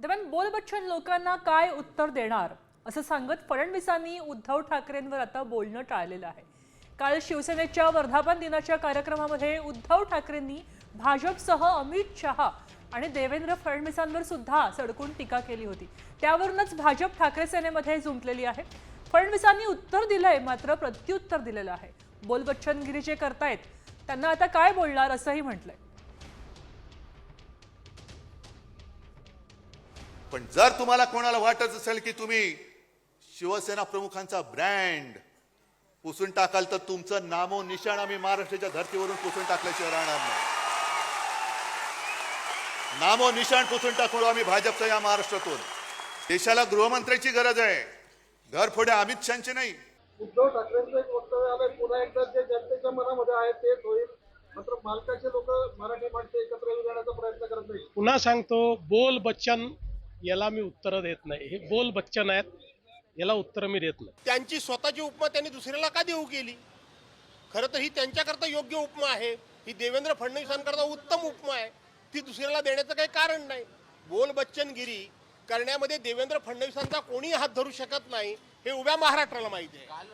दरम्यान बोल बच्चन लोकांना काय उत्तर देणार असं सांगत फडणवीसांनी उद्धव ठाकरेंवर आता बोलणं टाळलेलं आहे। काल शिवसेनेच्या वर्धापन दिनाच्या कार्यक्रमामध्ये उद्धव ठाकरेंनी भाजपसह अमित शहा आणि देवेंद्र फडणवीसांवर सुद्धा सडकून टीका केली होती। त्यावरूनच भाजप ठाकरे सेनेमध्ये जुंपलेली आहे। फडणवीसांनी उत्तर दिलंय, मात्र प्रत्युत्तर दिलेलं आहे। बोल बच्चनगिरी जे करतायत त्यांना आता काय बोलणार असंही म्हटलंय। पण जर तुम्हाला कोणाला वाटत असेल की तुम्ही शिवसेना प्रमुखांचा ब्रँड पुसून टाकाल तर तुमचं नामो निशाण आम्ही महाराष्ट्राच्या धर्तीवरून पुसून टाकल्याशिवाय राहणार नाही। नामो निशाण पुसून टाकू आम्ही भाजपच्या या महाराष्ट्रातून। देशाला गृहमंत्र्याची गरज आहे, घरफोडे अमित शहाची नाही। उद्धव ठाकरेंचं एक वक्तव्य आलंय, पुन्हा एकदा जे जनतेच्या मनामध्ये आहे तेच होईल, मात्र मालकाचे लोक मराठी माणसं एकत्र येण्याचा प्रयत्न करत नाही। पुन्हा सांगतो, बोल बच्चन याला मी उत्तर देत नाही। हे बोल बच्चन आहेत, याला उत्तर मी देत नाही। त्यांची स्वतःची उपमा त्यांनी दुसऱ्याला का देऊ केली? खरं तर ही त्यांच्याकरता योग्य उपमा आहे, ही देवेंद्र फडणवीसांकरता उत्तम उपमा आहे, ती दुसऱ्याला देण्याचं काही कारण नाही। बोल बच्चनगिरी करण्यामध्ये देवेंद्र फडणवीसांचा कोणी हात धरू शकत नाही, हे उभ्या महाराष्ट्राला माहिती आहे।